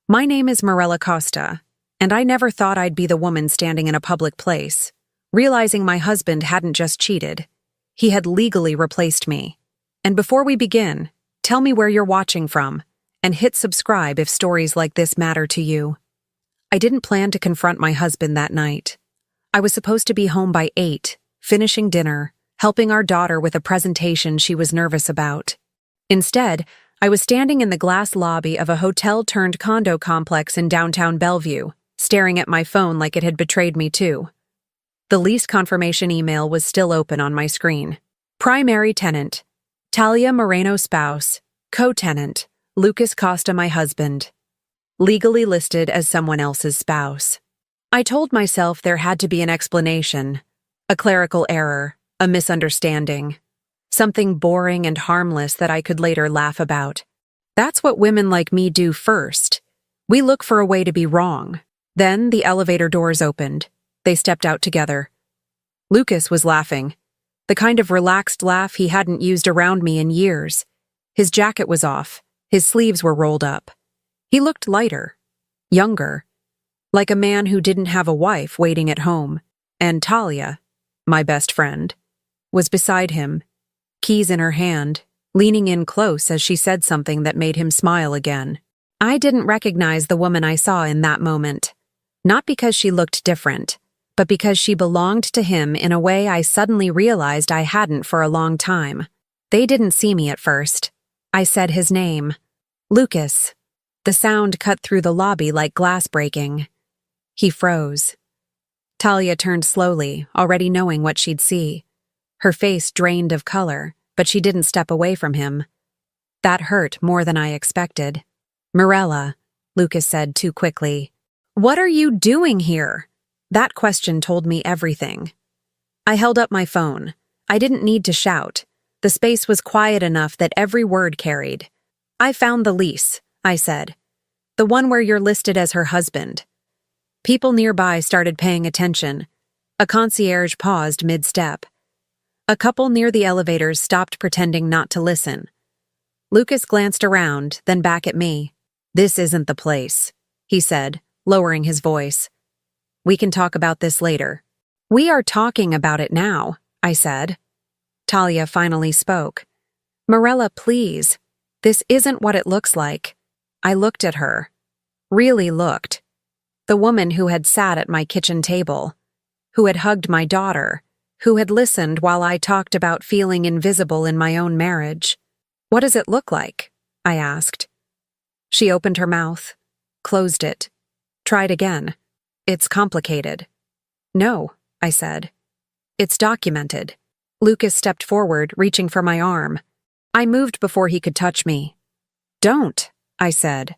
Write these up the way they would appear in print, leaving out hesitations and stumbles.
My name is Mirella Costa, and I never thought I'd be the woman standing in a public place, realizing my husband hadn't just cheated. He had legally replaced me. And before we begin, tell me where you're watching from, and hit subscribe if stories like this matter to you. I didn't plan to confront my husband that night. I was supposed to be home by 8, finishing dinner, helping our daughter with a presentation she was nervous about. Instead, I was standing in the glass lobby of a hotel-turned-condo complex in downtown Bellevue, staring at my phone like it had betrayed me too. The lease confirmation email was still open on my screen. Primary tenant, Talia Moreno spouse, co-tenant, Lucas Costa my husband. Legally listed as someone else's spouse. I told myself there had to be an explanation, a clerical error, a misunderstanding. Something boring and harmless that I could later laugh about. That's what women like me do first. We look for a way to be wrong. Then the elevator doors opened. They stepped out together. Lucas was laughing. The kind of relaxed laugh he hadn't used around me in years. His jacket was off. His sleeves were rolled up. He looked lighter, younger, like a man who didn't have a wife waiting at home. And Talia, my best friend, was beside him, keys in her hand, leaning in close as she said something that made him smile again. I didn't recognize the woman I saw in that moment. Not because she looked different, but because she belonged to him in a way I suddenly realized I hadn't for a long time. They didn't see me at first. I said his name. Lucas. The sound cut through the lobby like glass breaking. He froze. Talia turned slowly, already knowing what she'd see. Her face drained of color, but she didn't step away from him. That hurt more than I expected. Mirella, Lucas said too quickly. What are you doing here? That question told me everything. I held up my phone. I didn't need to shout. The space was quiet enough that every word carried. I found the lease, I said. The one where you're listed as her husband. People nearby started paying attention. A concierge paused mid-step. A couple near the elevators stopped pretending not to listen. Lucas glanced around, then back at me. This isn't the place, he said, lowering his voice. We can talk about this later. We are talking about it now, I said. Talia finally spoke. Mirella, please. This isn't what it looks like. I looked at her. Really looked. The woman who had sat at my kitchen table. Who had hugged my daughter. Who had listened while I talked about feeling invisible in my own marriage. What does it look like? I asked. She opened her mouth, closed it, tried again. It's complicated. No, I said. It's documented. Lucas stepped forward, reaching for my arm. I moved before he could touch me. Don't, I said.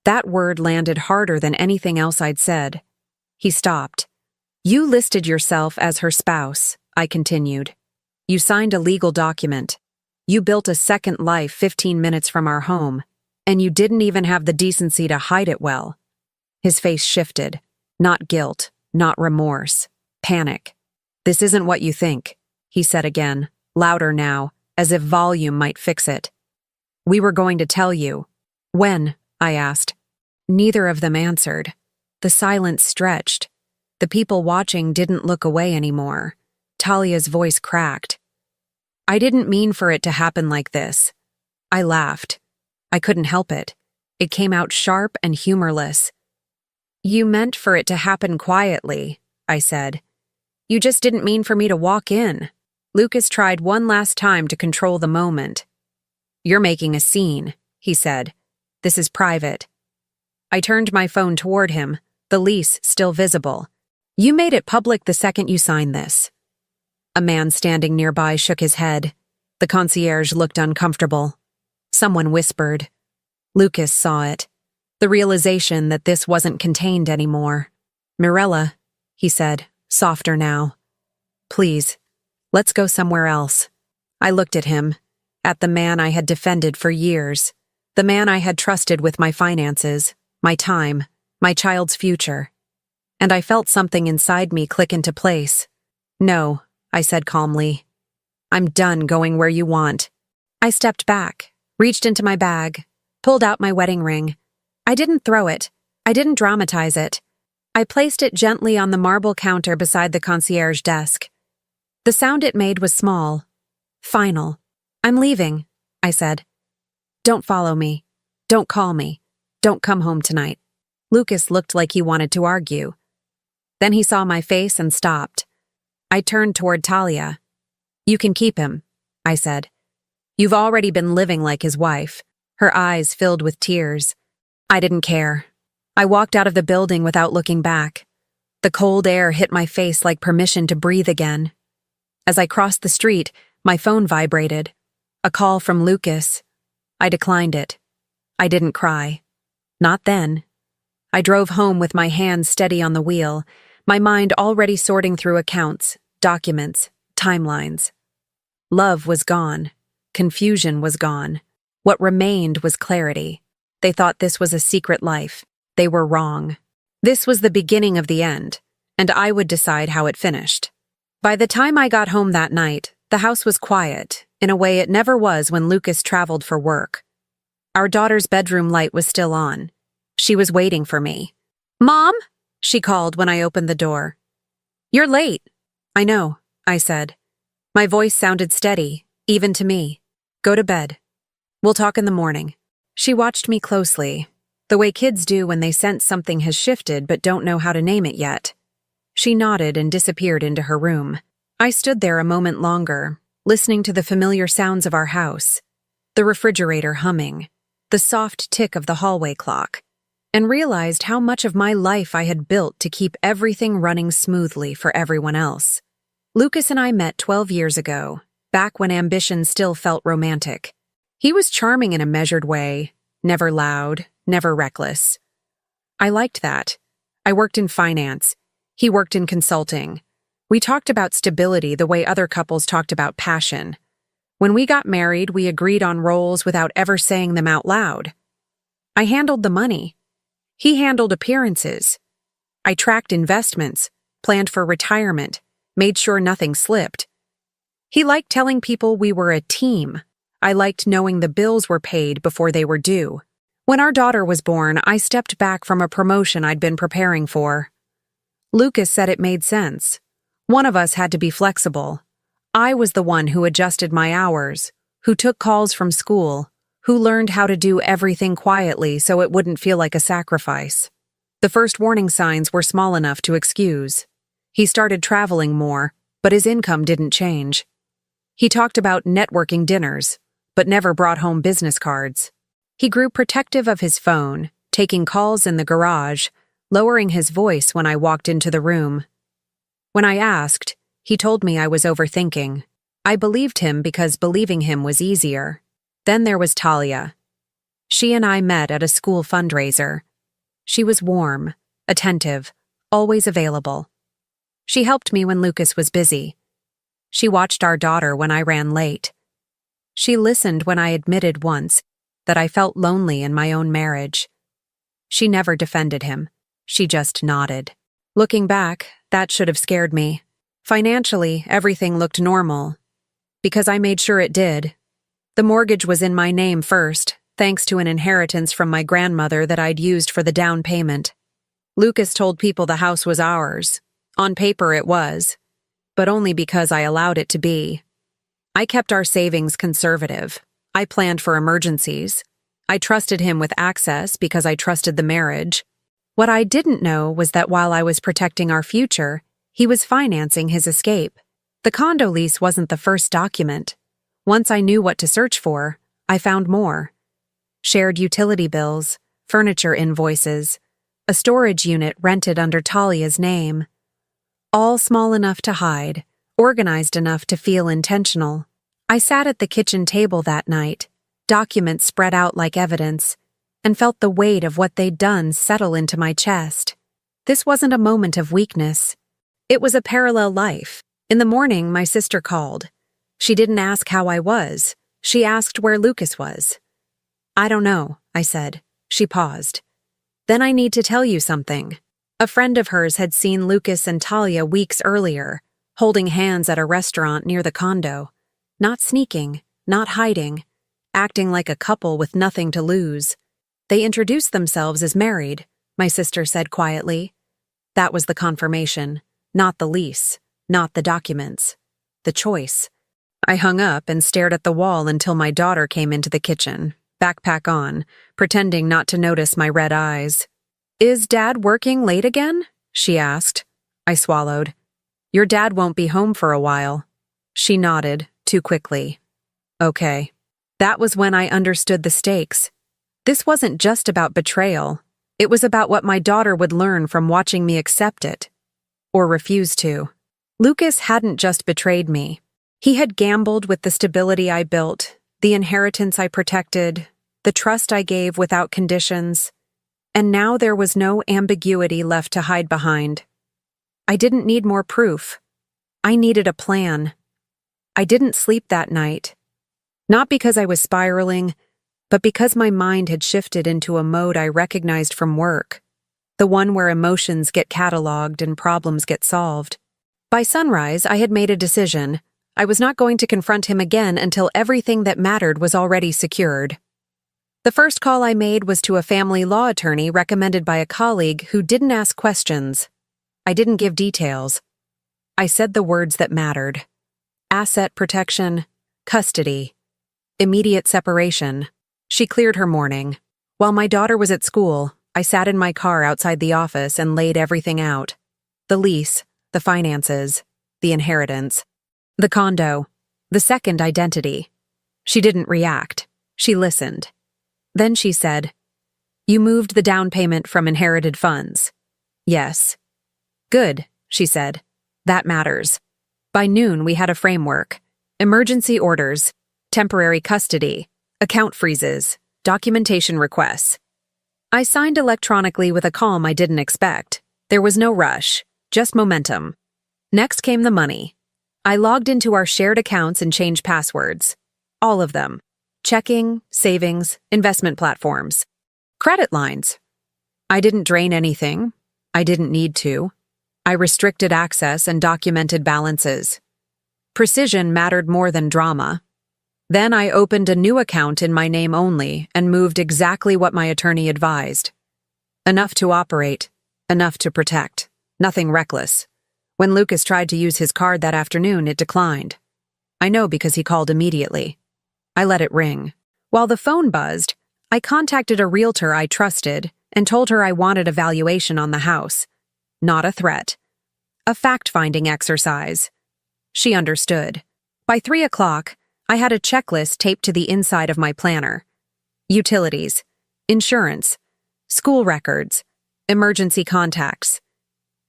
That word landed harder than anything else I'd said. He stopped. You listed yourself as her spouse, I continued. You signed a legal document. You built a second life 15 minutes from our home, and you didn't even have the decency to hide it well. His face shifted. Not guilt, not remorse, panic. This isn't what you think, he said again, louder now, as if volume might fix it. We were going to tell you. When? I asked. Neither of them answered. The silence stretched. The people watching didn't look away anymore. Talia's voice cracked. I didn't mean for it to happen like this. I laughed. I couldn't help it. It came out sharp and humorless. You meant for it to happen quietly, I said. You just didn't mean for me to walk in. Lucas tried one last time to control the moment. You're making a scene, he said. This is private. I turned my phone toward him, the lease still visible. You made it public the second you signed this. A man standing nearby shook his head. The concierge looked uncomfortable. Someone whispered. Lucas saw it. The realization that this wasn't contained anymore. Mirella, he said, softer now. Please, let's go somewhere else. I looked at him, at the man I had defended for years, the man I had trusted with my finances, my time, my child's future. And I felt something inside me click into place. No, I said calmly. I'm done going where you want. I stepped back, reached into my bag, pulled out my wedding ring. I didn't throw it. I didn't dramatize it. I placed it gently on the marble counter beside the concierge desk. The sound it made was small, final. "I'm leaving," I said. "Don't follow me. Don't call me. Don't come home tonight." Lucas looked like he wanted to argue. Then he saw my face and stopped. I turned toward Talia. "You can keep him," I said. "You've already been living like his wife." Her eyes filled with tears. I didn't care. I walked out of the building without looking back. The cold air hit my face like permission to breathe again. As I crossed the street, my phone vibrated. A call from Lucas. I declined it. I didn't cry. Not then. I drove home with my hands steady on the wheel, my mind already sorting through accounts, documents, timelines. Love was gone. Confusion was gone. What remained was clarity. They thought this was a secret life. They were wrong. This was the beginning of the end, and I would decide how it finished. By the time I got home that night, the house was quiet, in a way it never was when Lucas traveled for work. Our daughter's bedroom light was still on. She was waiting for me. "Mom?" she called when I opened the door. "You're late." "I know," I said. My voice sounded steady, even to me. "Go to bed. We'll talk in the morning." She watched me closely, the way kids do when they sense something has shifted but don't know how to name it yet. She nodded and disappeared into her room. I stood there a moment longer, listening to the familiar sounds of our house, the refrigerator humming, the soft tick of the hallway clock, and realized how much of my life I had built to keep everything running smoothly for everyone else. Lucas and I met 12 years ago, back when ambition still felt romantic. He was charming in a measured way, never loud, never reckless. I liked that. I worked in finance. He worked in consulting. We talked about stability the way other couples talked about passion. When we got married, we agreed on roles without ever saying them out loud. I handled the money. He handled appearances. I tracked investments, planned for retirement, made sure nothing slipped. He liked telling people we were a team. I liked knowing the bills were paid before they were due. When our daughter was born, I stepped back from a promotion I'd been preparing for. Lucas said it made sense. One of us had to be flexible. I was the one who adjusted my hours, who took calls from school, who learned how to do everything quietly so it wouldn't feel like a sacrifice. The first warning signs were small enough to excuse. He started traveling more, but his income didn't change. He talked about networking dinners, but never brought home business cards. He grew protective of his phone, taking calls in the garage, lowering his voice when I walked into the room. When I asked, he told me I was overthinking. I believed him because believing him was easier. Then there was Talia. She and I met at a school fundraiser. She was warm, attentive, always available. She helped me when Lucas was busy. She watched our daughter when I ran late. She listened when I admitted once that I felt lonely in my own marriage. She never defended him. She just nodded. Looking back, that should have scared me. Financially, everything looked normal. Because I made sure it did. The mortgage was in my name first, thanks to an inheritance from my grandmother that I'd used for the down payment. Lucas told people the house was ours. On paper it was, but only because I allowed it to be. I kept our savings conservative. I planned for emergencies. I trusted him with access because I trusted the marriage. What I didn't know was that while I was protecting our future, he was financing his escape. The condo lease wasn't the first document. Once I knew what to search for, I found more. Shared utility bills, furniture invoices, a storage unit rented under Talia's name. All small enough to hide, organized enough to feel intentional. I sat at the kitchen table that night, documents spread out like evidence, and felt the weight of what they'd done settle into my chest. This wasn't a moment of weakness. It was a parallel life. In the morning, my sister called. She didn't ask how I was. She asked where Lucas was. "I don't know," I said. She paused. "Then I need to tell you something." A friend of hers had seen Lucas and Talia weeks earlier, holding hands at a restaurant near the condo. Not sneaking, not hiding, acting like a couple with nothing to lose. They introduced themselves as married, my sister said quietly. That was the confirmation, not the lease, not the documents. The choice. I hung up and stared at the wall until my daughter came into the kitchen, backpack on, pretending not to notice my red eyes. "Is Dad working late again?" she asked. I swallowed. "Your dad won't be home for a while." She nodded, too quickly. Okay. That was when I understood the stakes. This wasn't just about betrayal. It was about what my daughter would learn from watching me accept it. Or refuse to. Lucas hadn't just betrayed me. He had gambled with the stability I built, the inheritance I protected, the trust I gave without conditions. And now there was no ambiguity left to hide behind. I didn't need more proof. I needed a plan. I didn't sleep that night. Not because I was spiraling, but because my mind had shifted into a mode I recognized from work, the one where emotions get cataloged and problems get solved. By sunrise, I had made a decision. I was not going to confront him again until everything that mattered was already secured. The first call I made was to a family law attorney recommended by a colleague who didn't ask questions. I didn't give details. I said the words that mattered. Asset protection, custody, immediate separation. She cleared her morning. While my daughter was at school, I sat in my car outside the office and laid everything out. The lease, the finances, the inheritance, the condo, the second identity. She didn't react. She listened. Then she said, "You moved the down payment from inherited funds." "Yes." "Good," she said. "That matters." By noon, we had a framework. Emergency orders, temporary custody, account freezes, documentation requests. I signed electronically with a calm I didn't expect. There was no rush, just momentum. Next came the money. I logged into our shared accounts and changed passwords. All of them. Checking, savings, investment platforms. Credit lines. I didn't drain anything. I didn't need to. I restricted access and documented balances. Precision mattered more than drama. Then I opened a new account in my name only and moved exactly what my attorney advised. Enough to operate, enough to protect, nothing reckless. When Lucas tried to use his card that afternoon, it declined. I know because he called immediately. I let it ring. While the phone buzzed, I contacted a realtor I trusted and told her I wanted a valuation on the house. Not a threat. A fact-finding exercise. She understood. By 3 o'clock, I had a checklist taped to the inside of my planner. Utilities, insurance, school records, emergency contacts.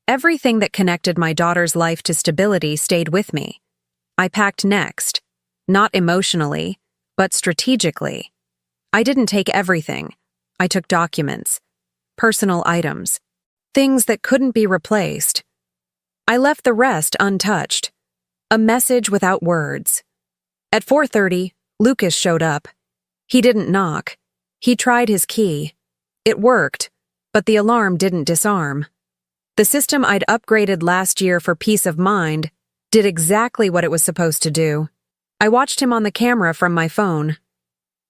Everything that connected my daughter's life to stability stayed with me. I packed next, not emotionally, but strategically. I didn't take everything. I took documents, personal items, things that couldn't be replaced. I left the rest untouched. A message without words. At 4:30, Lucas showed up. He didn't knock. He tried his key. It worked, but the alarm didn't disarm. The system I'd upgraded last year for peace of mind did exactly what it was supposed to do. I watched him on the camera from my phone.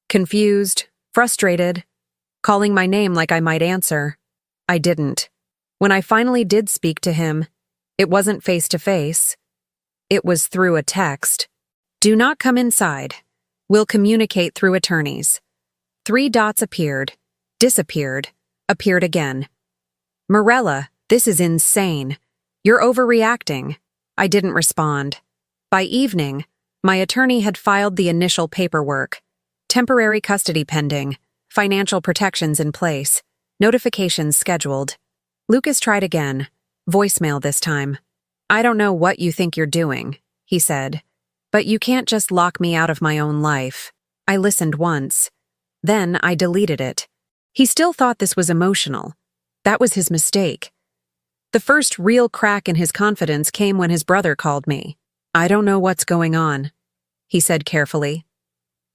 Confused, frustrated, calling my name like I might answer. I didn't. When I finally did speak to him, it wasn't face-to-face. It was through a text. "Do not come inside. We'll communicate through attorneys." 3 dots appeared, disappeared, appeared again. "Morella, this is insane. You're overreacting." I didn't respond. By evening, my attorney had filed the initial paperwork. Temporary custody pending, financial protections in place, notifications scheduled. Lucas tried again, voicemail this time. "I don't know what you think you're doing," he said, "but you can't just lock me out of my own life." I listened once. Then I deleted it. He still thought this was emotional. That was his mistake. The first real crack in his confidence came when his brother called me. "I don't know what's going on," he said carefully.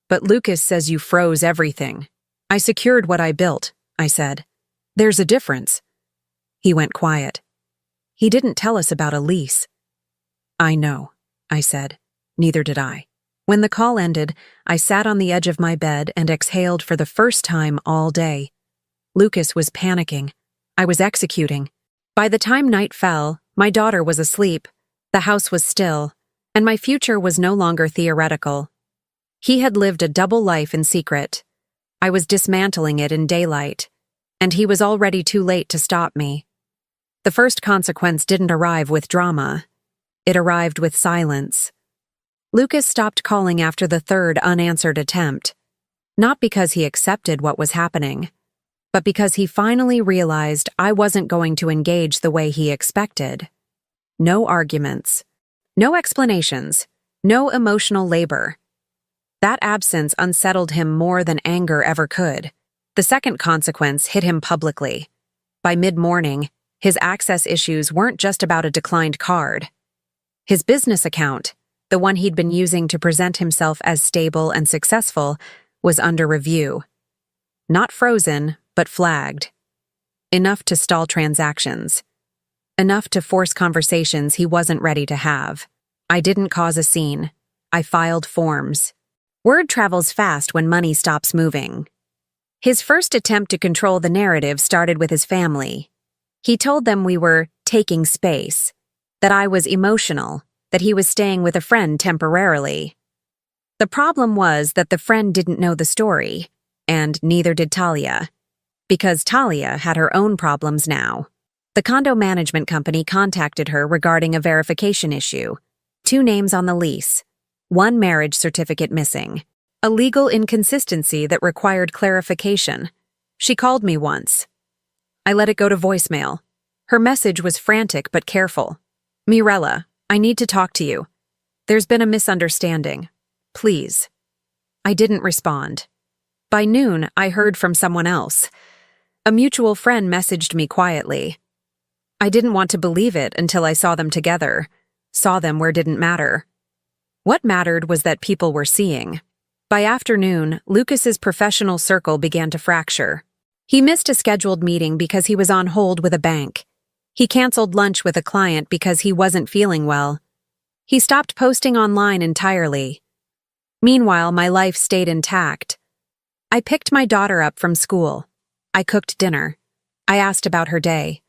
"But Lucas says you froze everything." "I secured what I built," I said. "There's a difference." He went quiet. He didn't tell us about a lease. "I know," I said. Neither did I. When the call ended, I sat on the edge of my bed and exhaled for the first time all day. Lucas was panicking. I was executing. By the time night fell, my daughter was asleep, the house was still, and my future was no longer theoretical. He had lived a double life in secret. I was dismantling it in daylight, and he was already too late to stop me. The first consequence didn't arrive with drama. It arrived with silence. Lucas stopped calling after the third unanswered attempt, not because he accepted what was happening, but because he finally realized I wasn't going to engage the way he expected. No arguments, no explanations, no emotional labor. That absence unsettled him more than anger ever could. The second consequence hit him publicly. By mid-morning, his access issues weren't just about a declined card. His business account, the one he'd been using to present himself as stable and successful, was under review. Not frozen, but flagged. Enough to stall transactions. Enough to force conversations he wasn't ready to have. I didn't cause a scene. I filed forms. Word travels fast when money stops moving. His first attempt to control the narrative started with his family. He told them we were taking space, that I was emotional, that he was staying with a friend temporarily. The problem was that the friend didn't know the story, and neither did Talia, because Talia had her own problems now. The condo management company contacted her regarding a verification issue. 2 names on the lease, 1 marriage certificate missing, a legal inconsistency that required clarification. She called me once. I let it go to voicemail. Her message was frantic but careful. "Mirella, I need to talk to you. There's been a misunderstanding. Please." I didn't respond. By noon, I heard from someone else. A mutual friend messaged me quietly. I didn't want to believe it until I saw them together, saw them where it didn't matter. What mattered was that people were seeing. By afternoon, Lucas's professional circle began to fracture. He missed a scheduled meeting because he was on hold with a bank. He canceled lunch with a client because he wasn't feeling well. He stopped posting online entirely. Meanwhile, my life stayed intact. I picked my daughter up from school. I cooked dinner. I asked about her day.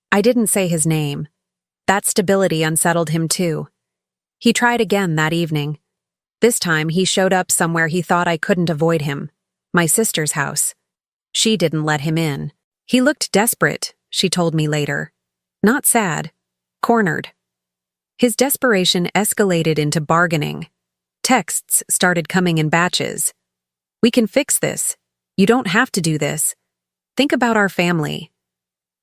I didn't say his name. That stability unsettled him too. He tried again that evening. This time he showed up somewhere he thought I couldn't avoid him. My sister's house. She didn't let him in. He looked desperate, she told me later. Not sad. Cornered. His desperation escalated into bargaining. Texts started coming in batches. "We can fix this. You don't have to do this. Think about our family."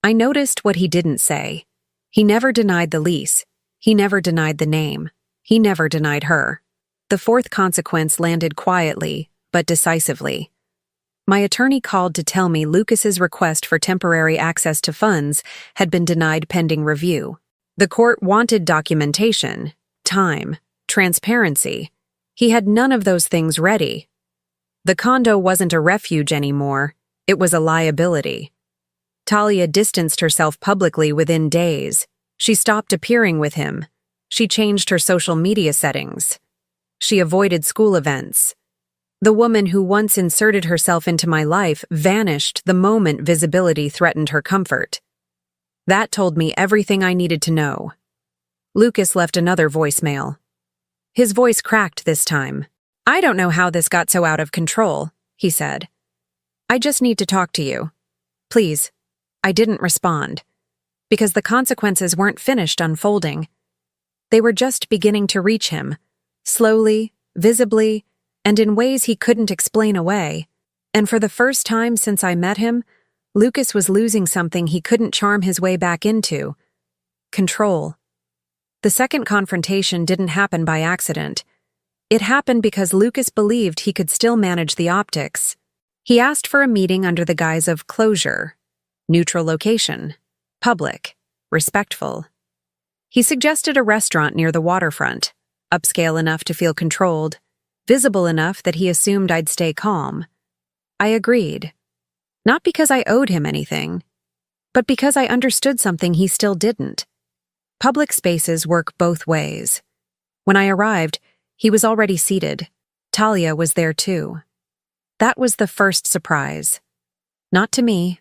I noticed what he didn't say. He never denied the lease. He never denied the name. He never denied her. The fourth consequence landed quietly, but decisively. My attorney called to tell me Lucas's request for temporary access to funds had been denied pending review. The court wanted documentation, time, transparency. He had none of those things ready. The condo wasn't a refuge anymore. It was a liability. Talia distanced herself publicly within days. She stopped appearing with him. She changed her social media settings. She avoided school events. The woman who once inserted herself into my life vanished the moment visibility threatened her comfort. That told me everything I needed to know. Lucas left another voicemail. His voice cracked this time. "I don't know how this got so out of control," he said. "I just need to talk to you. Please." I didn't respond, because the consequences weren't finished unfolding. They were just beginning to reach him, slowly, visibly, and in ways he couldn't explain away. And for the first time since I met him, Lucas was losing something he couldn't charm his way back into: control. The second confrontation didn't happen by accident. It happened because Lucas believed he could still manage the optics. He asked for a meeting under the guise of closure, neutral location, public, respectful. He suggested a restaurant near the waterfront, upscale enough to feel controlled, visible enough that he assumed I'd stay calm. I agreed. Not because I owed him anything, but because I understood something he still didn't. Public spaces work both ways. When I arrived, he was already seated. Talia was there too. That was the first surprise. Not to me,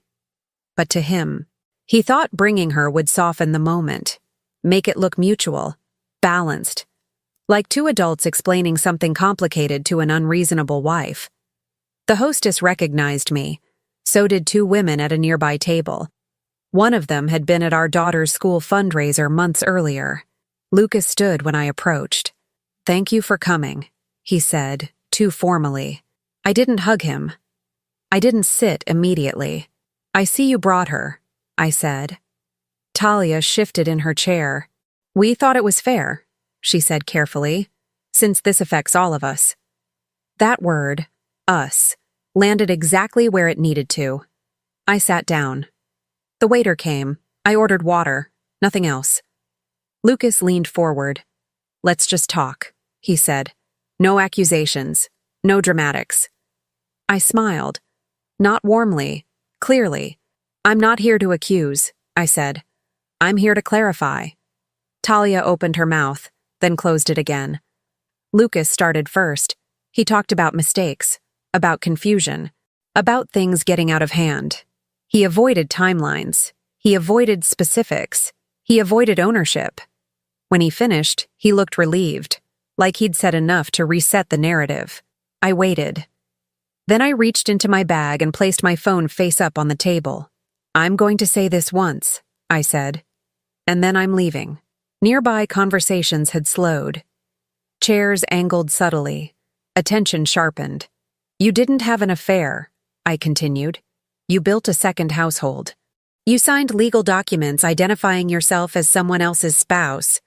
but to him. He thought bringing her would soften the moment, make it look mutual, balanced, like two adults explaining something complicated to an unreasonable wife. The hostess recognized me. So did two women at a nearby table. One of them had been at our daughter's school fundraiser months earlier. Lucas stood when I approached. "Thank you for coming," he said, too formally. I didn't hug him. I didn't sit immediately. "I see you brought her," I said. Talia shifted in her chair. "We thought it was fair," she said carefully, "since this affects all of us." That word, us, landed exactly where it needed to. I sat down. The waiter came. I ordered water, nothing else. Lucas leaned forward. "Let's just talk," he said. "No accusations, no dramatics." I smiled. Not warmly, clearly. "I'm not here to accuse," I said. "I'm here to clarify." Talia opened her mouth, then closed it again. Lucas started first. He talked about mistakes, about confusion, about things getting out of hand. He avoided timelines. He avoided specifics. He avoided ownership. When he finished, he looked relieved, like he'd said enough to reset the narrative. I waited. Then I reached into my bag and placed my phone face up on the table. "I'm going to say this once," I said. "And then I'm leaving." Nearby conversations had slowed. Chairs angled subtly. Attention sharpened. "You didn't have an affair," I continued. "You built a second household. You signed legal documents identifying yourself as someone else's spouse.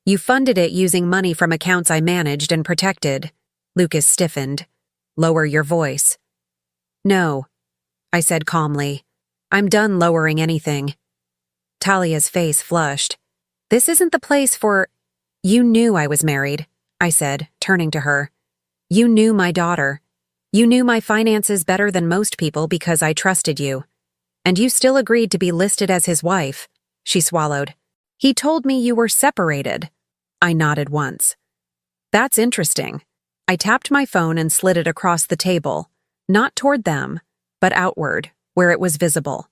You funded it using money from accounts I managed and protected." Lucas stiffened. "Lower your voice." "No," I said calmly. "I'm done lowering anything." Talia's face flushed. "This isn't the place for—" "You knew I was married," I said, turning to her. "You knew my daughter. You knew my finances better than most people because I trusted you. And you still agreed to be listed as his wife." She swallowed. "He told me you were separated." I nodded once. "That's interesting." I tapped my phone and slid it across the table, not toward them, but outward, where it was visible.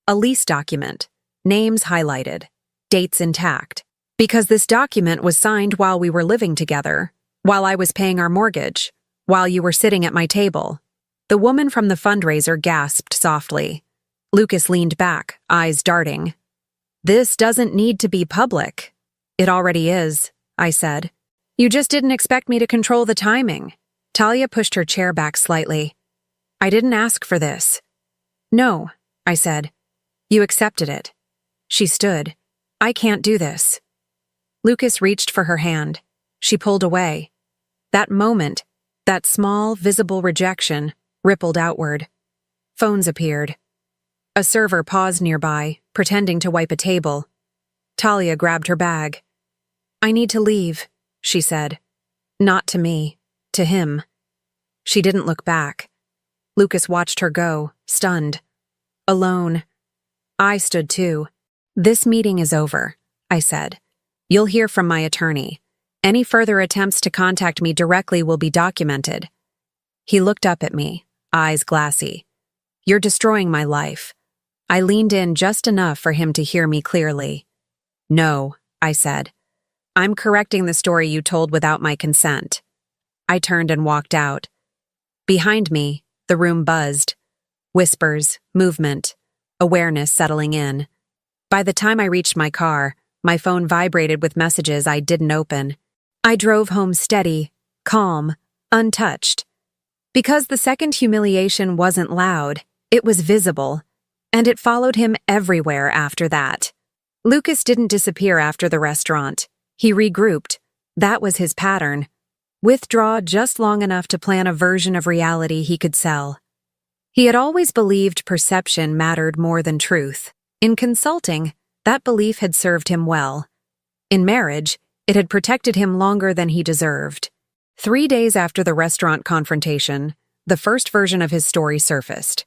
A lease document, names highlighted, dates intact. Because this document was signed while we were living together, while I was paying our mortgage, while you were sitting at my table. The woman from the fundraiser gasped softly. Lucas leaned back, eyes darting. "This doesn't need to be public." "It already is," I said. "You just didn't expect me to control the timing." Talia pushed her chair back slightly. "I didn't ask for this." "No," I said. "You accepted it." She stood. "I can't do this." Lucas reached for her hand. She pulled away. That moment, that small, visible rejection, rippled outward. Phones appeared. A server paused nearby, pretending to wipe a table. Talia grabbed her bag. "I need to leave," she said. Not to me, to him. She didn't look back. Lucas watched her go, stunned. Alone. I stood too. "This meeting is over," I said. "You'll hear from my attorney. Any further attempts to contact me directly will be documented." He looked up at me, eyes glassy. "You're destroying my life." I leaned in just enough for him to hear me clearly. "No," I said. "I'm correcting the story you told without my consent." I turned and walked out. Behind me, the room buzzed. Whispers, movement, awareness settling in. By the time I reached my car, my phone vibrated with messages I didn't open. I drove home steady, calm, untouched. Because the second humiliation wasn't loud, it was visible, and it followed him everywhere after that. Lucas didn't disappear after the restaurant. He regrouped. That was his pattern. Withdraw just long enough to plan a version of reality he could sell. He had always believed perception mattered more than truth. In consulting, that belief had served him well. In marriage, it had protected him longer than he deserved. 3 days after the restaurant confrontation, the first version of his story surfaced.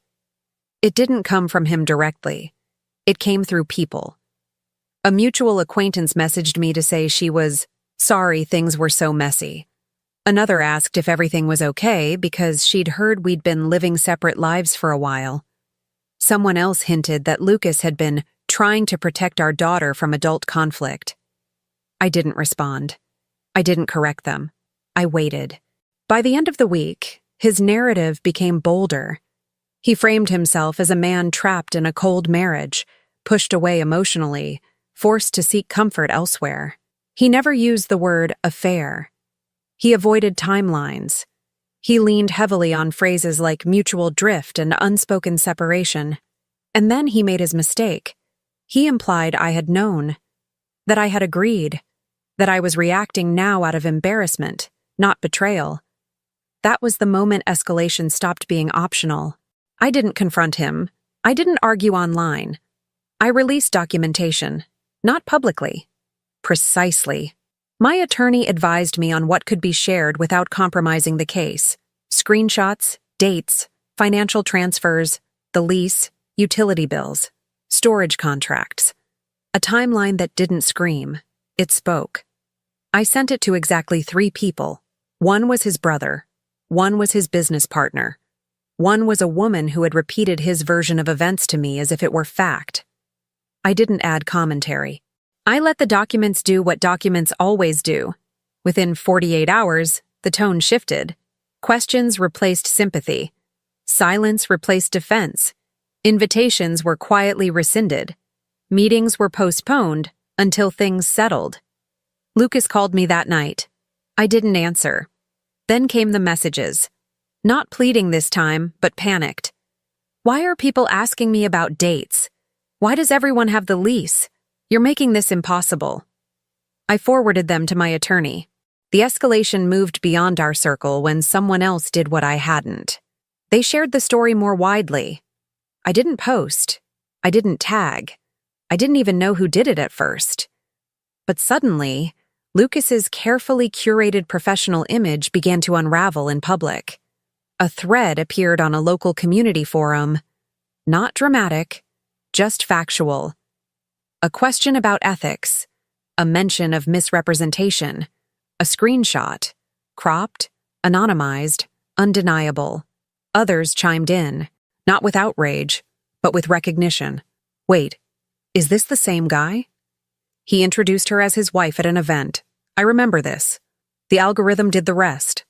It didn't come from him directly. It came through people. A mutual acquaintance messaged me to say she was sorry things were so messy. Another asked if everything was okay because she'd heard we'd been living separate lives for a while. Someone else hinted that Lucas had been trying to protect our daughter from adult conflict. I didn't respond. I didn't correct them. I waited. By the end of the week, his narrative became bolder. He framed himself as a man trapped in a cold marriage, pushed away emotionally, forced to seek comfort elsewhere. He never used the word affair. He avoided timelines. He leaned heavily on phrases like mutual drift and unspoken separation. And then he made his mistake. He implied I had known, that I had agreed, that I was reacting now out of embarrassment, not betrayal. That was the moment escalation stopped being optional. I didn't confront him. I didn't argue online. I released documentation, not publicly. Precisely. My attorney advised me on what could be shared without compromising the case. Screenshots, dates, financial transfers, the lease, utility bills, storage contracts. A timeline that didn't scream. It spoke. I sent it to exactly 3 people. One was his brother. One was his business partner. One was a woman who had repeated his version of events to me as if it were fact. I didn't add commentary. I let the documents do what documents always do. Within 48 hours, the tone shifted. Questions replaced sympathy. Silence replaced defense. Invitations were quietly rescinded. Meetings were postponed until things settled. Lucas called me that night. I didn't answer. Then came the messages. Not pleading this time, but panicked. Why are people asking me about dates? Why does everyone have the lease? You're making this impossible. I forwarded them to my attorney. The escalation moved beyond our circle when someone else did what I hadn't. They shared the story more widely. I didn't post. I didn't tag. I didn't even know who did it at first. But suddenly, Lucas's carefully curated professional image began to unravel in public. A thread appeared on a local community forum. Not dramatic, just factual. A question about ethics, a mention of misrepresentation, a screenshot, cropped, anonymized, undeniable. Others chimed in, not with outrage, but with recognition. Wait, is this the same guy? He introduced her as his wife at an event. I remember this. The algorithm did the rest.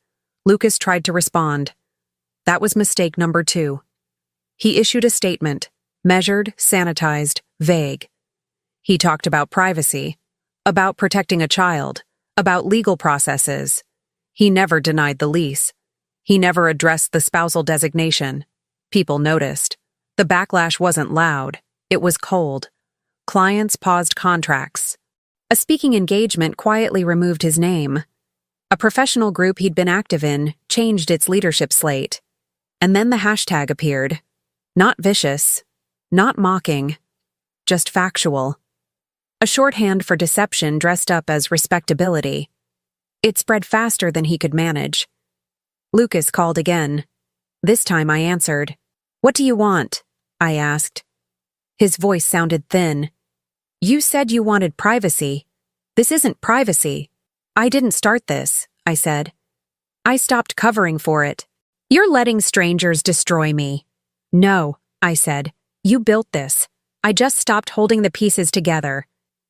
Lucas tried to respond. That was mistake number 2. He issued a statement, measured, sanitized, vague. He talked about privacy, about protecting a child, about legal processes. He never denied the lease. He never addressed the spousal designation. People noticed. The backlash wasn't loud. It was cold. Clients paused contracts. A speaking engagement quietly removed his name. A professional group he'd been active in changed its leadership slate. And then the hashtag appeared. Not vicious, not mocking, just factual. A shorthand for deception dressed up as respectability. It spread faster than he could manage. Lucas called again. This time I answered. What do you want? I asked. His voice sounded thin. You said you wanted privacy. This isn't privacy. I didn't start this, I said. I stopped covering for it. You're letting strangers destroy me. No, I said. You built this. I just stopped holding the pieces together.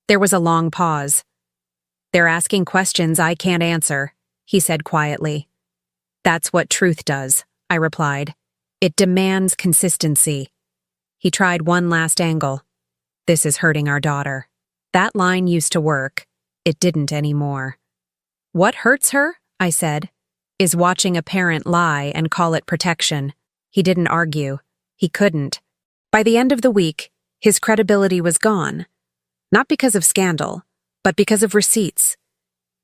There was a long pause. They're asking questions I can't answer, he said quietly. That's what truth does, I replied. It demands consistency. He tried one last angle. This is hurting our daughter. That line used to work. It didn't anymore. What hurts her, I said, is watching a parent lie and call it protection. He didn't argue. He couldn't. By the end of the week, his credibility was gone. Not because of scandal, but because of receipts.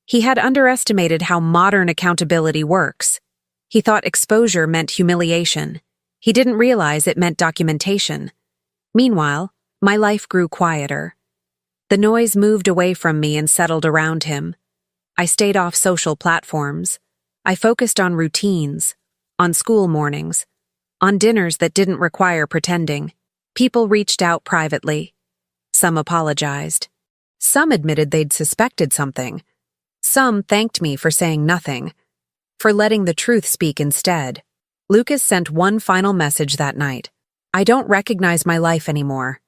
He had underestimated how modern accountability works. He thought exposure meant humiliation. He didn't realize it meant documentation. Meanwhile, my life grew quieter. The noise moved away from me and settled around him. I stayed off social platforms. I focused on routines, on school mornings, on dinners that didn't require pretending. People reached out privately. Some apologized. Some admitted they'd suspected something. Some thanked me for saying nothing, for letting the truth speak instead. Lucas sent one final message that night. I don't recognize my life anymore.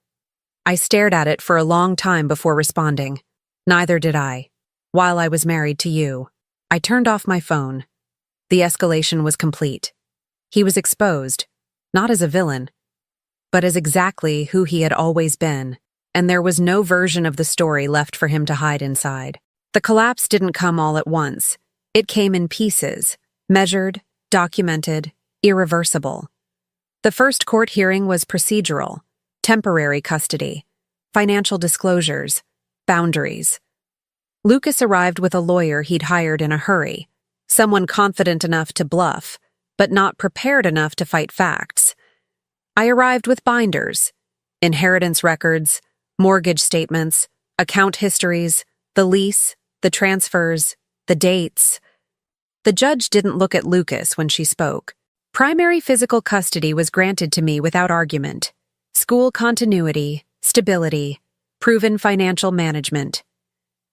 I stared at it for a long time before responding. Neither did I. While I was married to you. I turned off my phone. The escalation was complete. He was exposed, not as a villain, but as exactly who he had always been, and there was no version of the story left for him to hide inside. The collapse didn't come all at once. It came in pieces, measured, documented, irreversible. The first court hearing was procedural, temporary custody, financial disclosures, boundaries. Lucas arrived with a lawyer he'd hired in a hurry, someone confident enough to bluff, but not prepared enough to fight facts. I arrived with binders, inheritance records, mortgage statements, account histories, the lease, the transfers, the dates. The judge didn't look at Lucas when she spoke. Primary physical custody was granted to me without argument. School continuity, stability, proven financial management.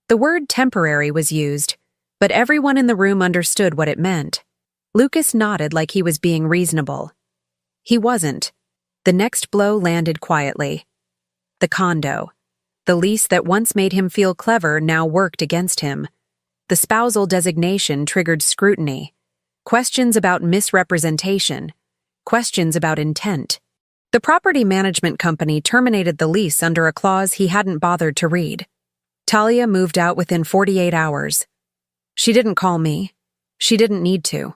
The word temporary was used, but everyone in the room understood what it meant. Lucas nodded like he was being reasonable. He wasn't. The next blow landed quietly. The condo. The lease that once made him feel clever now worked against him. The spousal designation triggered scrutiny. Questions about misrepresentation. Questions about intent. The property management company terminated the lease under a clause he hadn't bothered to read. Talia moved out within 48 hours. She didn't call me. She didn't need to.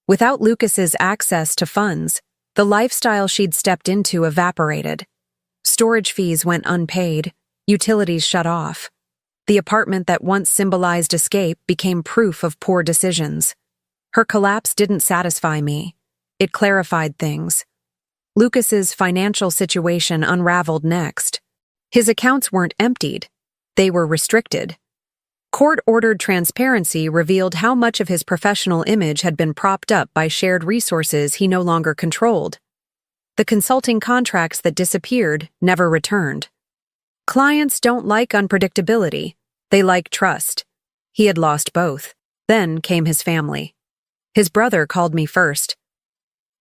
Without Lucas's access to funds, the lifestyle she'd stepped into evaporated. Storage fees went unpaid, utilities shut off. The apartment that once symbolized escape became proof of poor decisions. Her collapse didn't satisfy me. It clarified things. Lucas's financial situation unraveled next. His accounts weren't emptied. They were restricted. Court-ordered transparency revealed how much of his professional image had been propped up by shared resources he no longer controlled. The consulting contracts that disappeared never returned. Clients don't like unpredictability. They like trust. He had lost both. Then came his family. His brother called me first.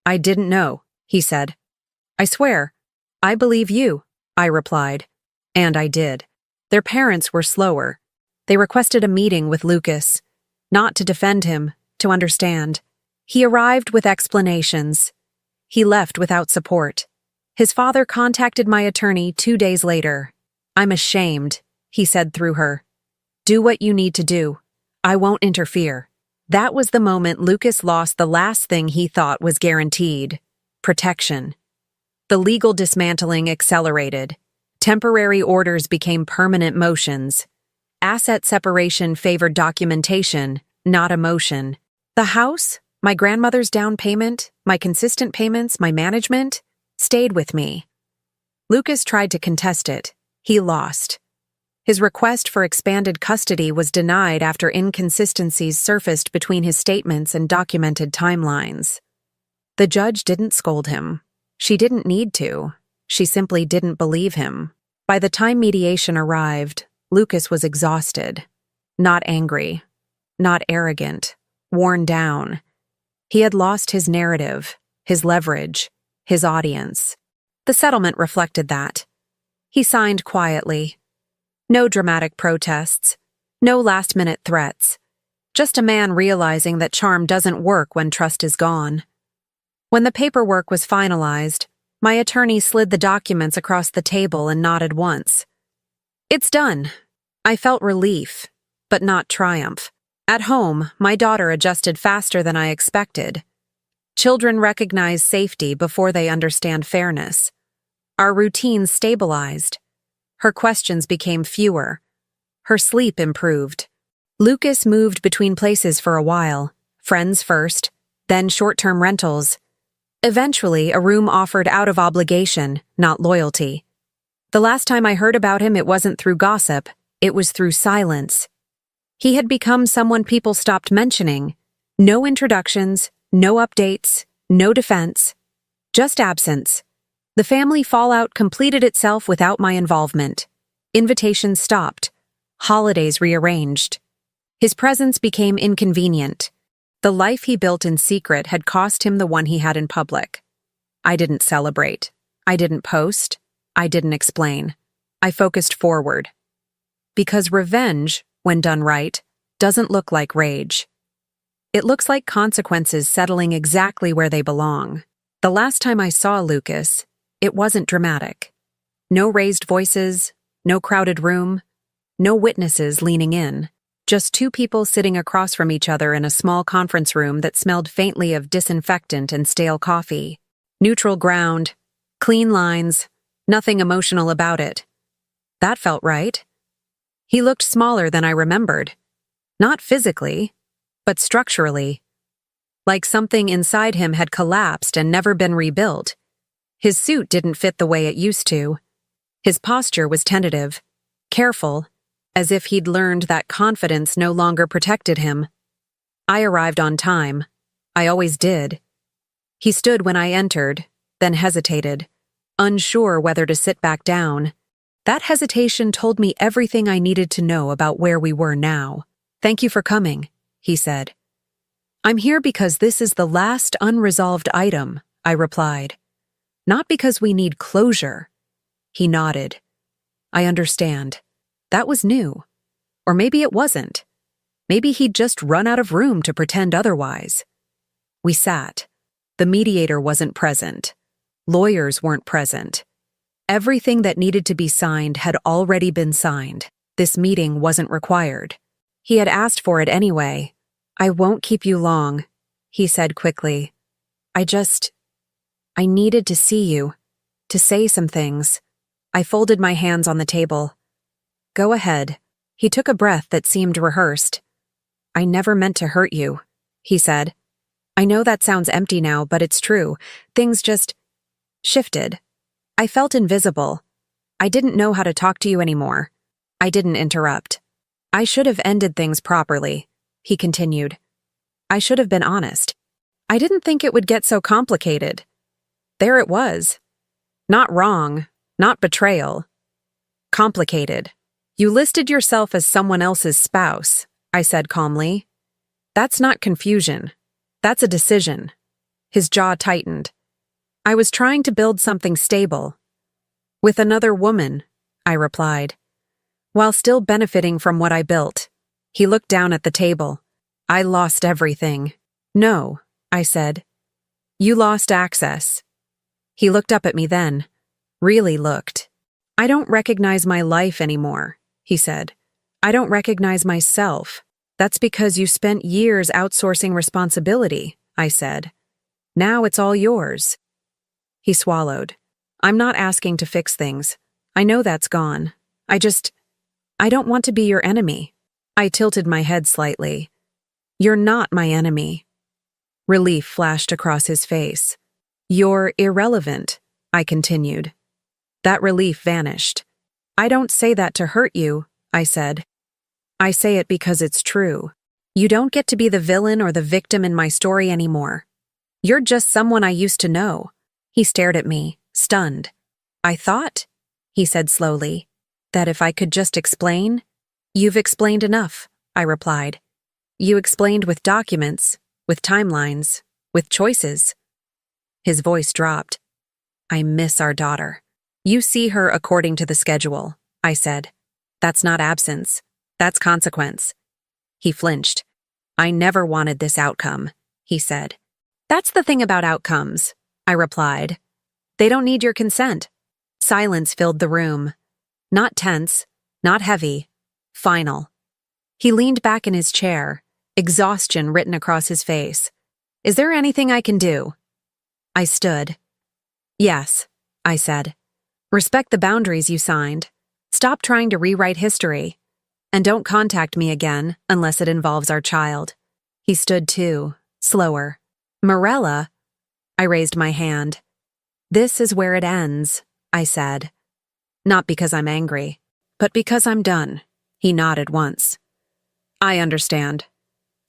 "I didn't know," he said. "I swear. I believe you," I replied. And I did. Their parents were slower. They requested a meeting with Lucas. Not to defend him, to understand. He arrived with explanations. He left without support. His father contacted my attorney 2 days later. "I'm ashamed," he said through her. "Do what you need to do. I won't interfere." That was the moment Lucas lost the last thing he thought was guaranteed: protection. The legal dismantling accelerated. Temporary orders became permanent motions. Asset separation favored documentation, not emotion. The house, my grandmother's down payment, my consistent payments, my management, stayed with me. Lucas tried to contest it. He lost. His request for expanded custody was denied after inconsistencies surfaced between his statements and documented timelines. The judge didn't scold him. She didn't need to. She simply didn't believe him. By the time mediation arrived, Lucas was exhausted. Not angry. Not arrogant. Worn down. He had lost his narrative, his leverage, his audience. The settlement reflected that. He signed quietly. No dramatic protests. No last-minute threats. Just a man realizing that charm doesn't work when trust is gone. When the paperwork was finalized, my attorney slid the documents across the table and nodded once. "It's done." I felt relief, but not triumph. At home, my daughter adjusted faster than I expected. Children recognize safety before they understand fairness. Our routines stabilized. Her questions became fewer. Her sleep improved. Lucas moved between places for a while, friends first, then short-term rentals. Eventually, a room offered out of obligation, not loyalty. The last time I heard about him, it wasn't through gossip, it was through silence. He had become someone people stopped mentioning. No introductions, no updates, no defense. Just absence. The family fallout completed itself without my involvement. Invitations stopped. Holidays rearranged. His presence became inconvenient. The life he built in secret had cost him the one he had in public. I didn't celebrate. I didn't post. I didn't explain. I focused forward. Because revenge, when done right, doesn't look like rage. It looks like consequences settling exactly where they belong. The last time I saw Lucas, it wasn't dramatic. No raised voices, no crowded room, no witnesses leaning in. Just two people sitting across from each other in a small conference room that smelled faintly of disinfectant and stale coffee. Neutral ground, clean lines, nothing emotional about it. That felt right. He looked smaller than I remembered. Not physically, but structurally. Like something inside him had collapsed and never been rebuilt. His suit didn't fit the way it used to. His posture was tentative, careful, as if he'd learned that confidence no longer protected him. I arrived on time. I always did. He stood when I entered, then hesitated, unsure whether to sit back down. That hesitation told me everything I needed to know about where we were now. "Thank you for coming," he said. "I'm here because this is the last unresolved item," I replied. "Not because we need closure." He nodded. "I understand. That was new. Or maybe it wasn't. Maybe he'd just run out of room to pretend otherwise." We sat. The mediator wasn't present. Lawyers weren't present. Everything that needed to be signed had already been signed. This meeting wasn't required. He had asked for it anyway. "I won't keep you long," he said quickly. I needed to see you, to say some things." I folded my hands on the table. "Go ahead." He took a breath that seemed rehearsed. "I never meant to hurt you," he said. "I know that sounds empty now, but it's true. Things just shifted. I felt invisible. I didn't know how to talk to you anymore." I didn't interrupt. "I should have ended things properly," he continued. "I should have been honest. I didn't think it would get so complicated." There it was. Not wrong, not betrayal. Complicated. "You listed yourself as someone else's spouse," I said calmly. "That's not confusion. That's a decision." His jaw tightened. "I was trying to build something stable." "With another woman," I replied, "while still benefiting from what I built." He looked down at the table. "I lost everything." "No," I said. "You lost access." He looked up at me then. Really looked. "I don't recognize my life anymore," he said. "I don't recognize myself." "That's because you spent years outsourcing responsibility," I said. "Now it's all yours." He swallowed. "I'm not asking to fix things. I know that's gone. I don't want to be your enemy." I tilted my head slightly. "You're not my enemy." Relief flashed across his face. "You're irrelevant," I continued. That relief vanished. "I don't say that to hurt you," I said. "I say it because it's true. You don't get to be the villain or the victim in my story anymore. You're just someone I used to know." He stared at me, stunned. "I thought," he said slowly, "that if I could just explain." "You've explained enough," I replied. "You explained with documents, with timelines, with choices." His voice dropped. "I miss our daughter." "You see her according to the schedule," I said. "That's not absence. That's consequence." He flinched. "I never wanted this outcome," he said. "That's the thing about outcomes," I replied. "They don't need your consent." Silence filled the room. Not tense, not heavy, final. He leaned back in his chair, exhaustion written across his face. "Is there anything I can do?" I stood. "Yes," I said. "Respect the boundaries you signed. Stop trying to rewrite history. And don't contact me again unless it involves our child." He stood too, slower. "Morella," I raised my hand. "This is where it ends," I said. "Not because I'm angry, but because I'm done." He nodded once. "I understand."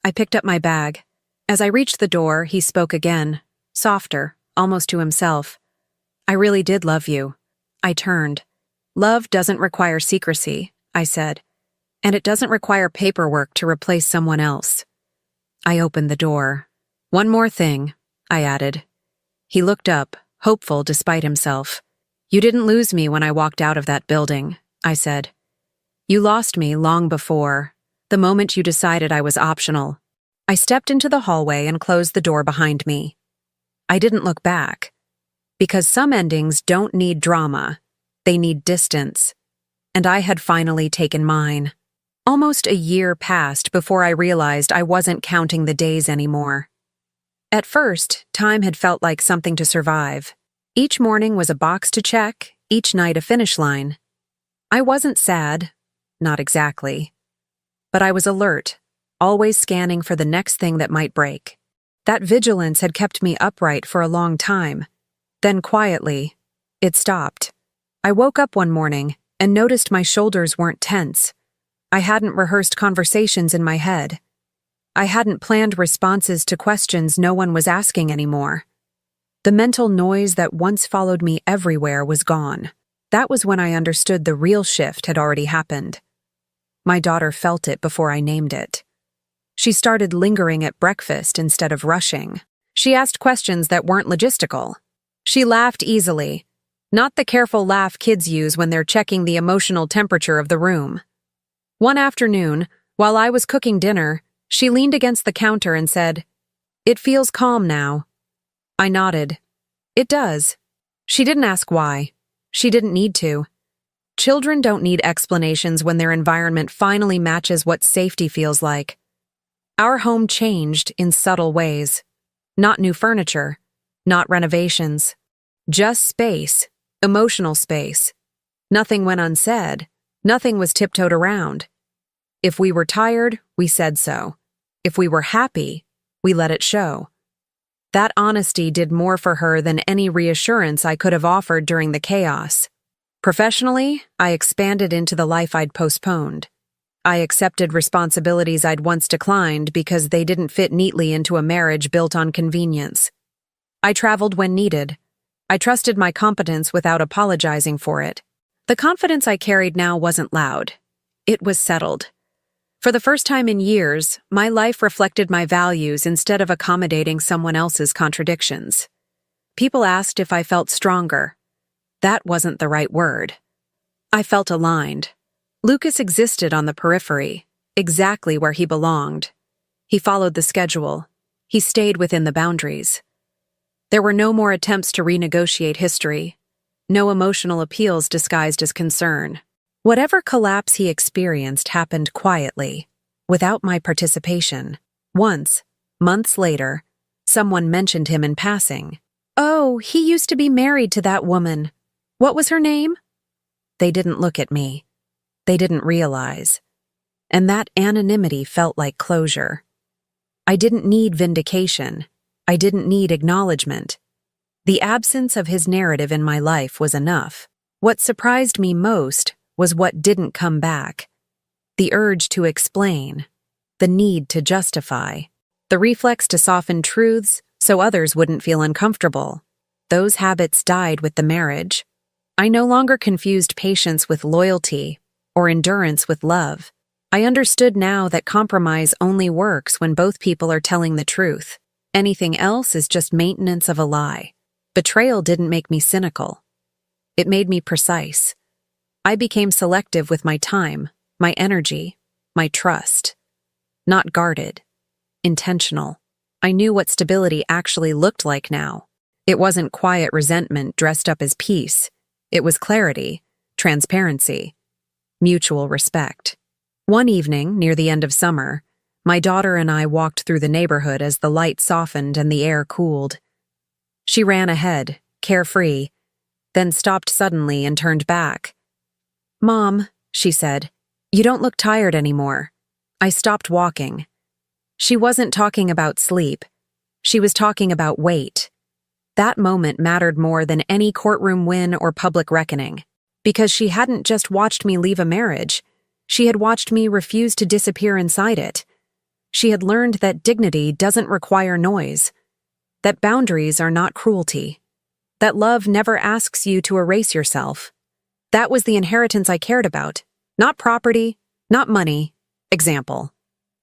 I picked up my bag. As I reached the door, he spoke again, softer, almost to himself. "I really did love you." I turned. "Love doesn't require secrecy," I said. "And it doesn't require paperwork to replace someone else." I opened the door. "One more thing," I added. He looked up, hopeful despite himself. "You didn't lose me when I walked out of that building," I said. "You lost me long before, the moment you decided I was optional." I stepped into the hallway and closed the door behind me. I didn't look back, because some endings don't need drama, they need distance, and I had finally taken mine. Almost a year passed before I realized I wasn't counting the days anymore. At first, time had felt like something to survive. Each morning was a box to check, each night a finish line. I wasn't sad, not exactly. But I was alert, always scanning for the next thing that might break. That vigilance had kept me upright for a long time. Then quietly, it stopped. I woke up one morning and noticed my shoulders weren't tense. I hadn't rehearsed conversations in my head. I hadn't planned responses to questions no one was asking anymore. The mental noise that once followed me everywhere was gone. That was when I understood the real shift had already happened. My daughter felt it before I named it. She started lingering at breakfast instead of rushing. She asked questions that weren't logistical. She laughed easily, not the careful laugh kids use when they're checking the emotional temperature of the room. One afternoon, while I was cooking dinner, she leaned against the counter and said, "It feels calm now." I nodded. "It does." She didn't ask why. She didn't need to. Children don't need explanations when their environment finally matches what safety feels like. Our home changed in subtle ways. Not new furniture, not renovations. Just space, emotional space. Nothing went unsaid. Nothing was tiptoed around. If we were tired, we said so. If we were happy, we let it show. That honesty did more for her than any reassurance I could have offered during the chaos. Professionally, I expanded into the life I'd postponed. I accepted responsibilities I'd once declined because they didn't fit neatly into a marriage built on convenience. I traveled when needed. I trusted my competence without apologizing for it. The confidence I carried now wasn't loud. It was settled. For the first time in years, my life reflected my values instead of accommodating someone else's contradictions. People asked if I felt stronger. That wasn't the right word. I felt aligned. Lucas existed on the periphery, exactly where he belonged. He followed the schedule. He stayed within the boundaries. There were no more attempts to renegotiate history. No emotional appeals disguised as concern. Whatever collapse he experienced happened quietly, without my participation. Once, months later, someone mentioned him in passing. "Oh, he used to be married to that woman. What was her name?" They didn't look at me. They didn't realize. And that anonymity felt like closure. I didn't need vindication. I didn't need acknowledgement. The absence of his narrative in my life was enough. What surprised me most was what didn't come back. The urge to explain. The need to justify. The reflex to soften truths so others wouldn't feel uncomfortable. Those habits died with the marriage. I no longer confused patience with loyalty or endurance with love. I understood now that compromise only works when both people are telling the truth. Anything else is just maintenance of a lie. Betrayal didn't make me cynical. It made me precise. I became selective with my time, my energy, my trust. Not guarded. Intentional. I knew what stability actually looked like now. It wasn't quiet resentment dressed up as peace. It was clarity, transparency, mutual respect. One evening, near the end of summer, my daughter and I walked through the neighborhood as the light softened and the air cooled. She ran ahead, carefree, then stopped suddenly and turned back. "Mom," she said, "you don't look tired anymore." I stopped walking. She wasn't talking about sleep. She was talking about weight. That moment mattered more than any courtroom win or public reckoning, because she hadn't just watched me leave a marriage. She had watched me refuse to disappear inside it. She had learned that dignity doesn't require noise, that boundaries are not cruelty, that love never asks you to erase yourself. That was the inheritance I cared about, not property, not money. Example.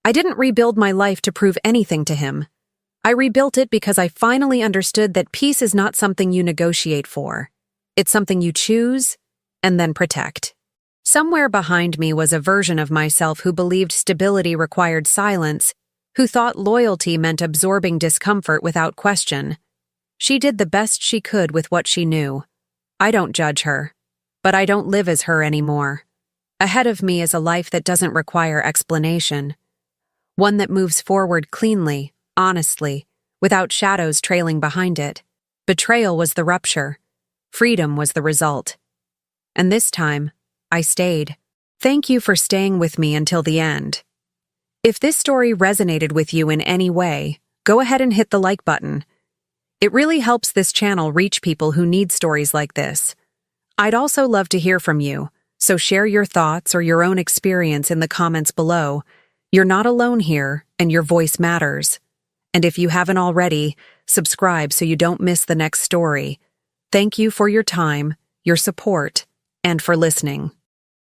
I didn't rebuild my life to prove anything to him. I rebuilt it because I finally understood that peace is not something you negotiate for. It's something you choose and then protect. Somewhere behind me was a version of myself who believed stability required silence, who thought loyalty meant absorbing discomfort without question. She did the best she could with what she knew. I don't judge her, but I don't live as her anymore. Ahead of me is a life that doesn't require explanation. One that moves forward cleanly, honestly, without shadows trailing behind it. Betrayal was the rupture. Freedom was the result. And this time, I stayed. Thank you for staying with me until the end. If this story resonated with you in any way, go ahead and hit the like button. It really helps this channel reach people who need stories like this. I'd also love to hear from you, so share your thoughts or your own experience in the comments below. You're not alone here, and your voice matters. And if you haven't already, subscribe so you don't miss the next story. Thank you for your time, your support, and for listening.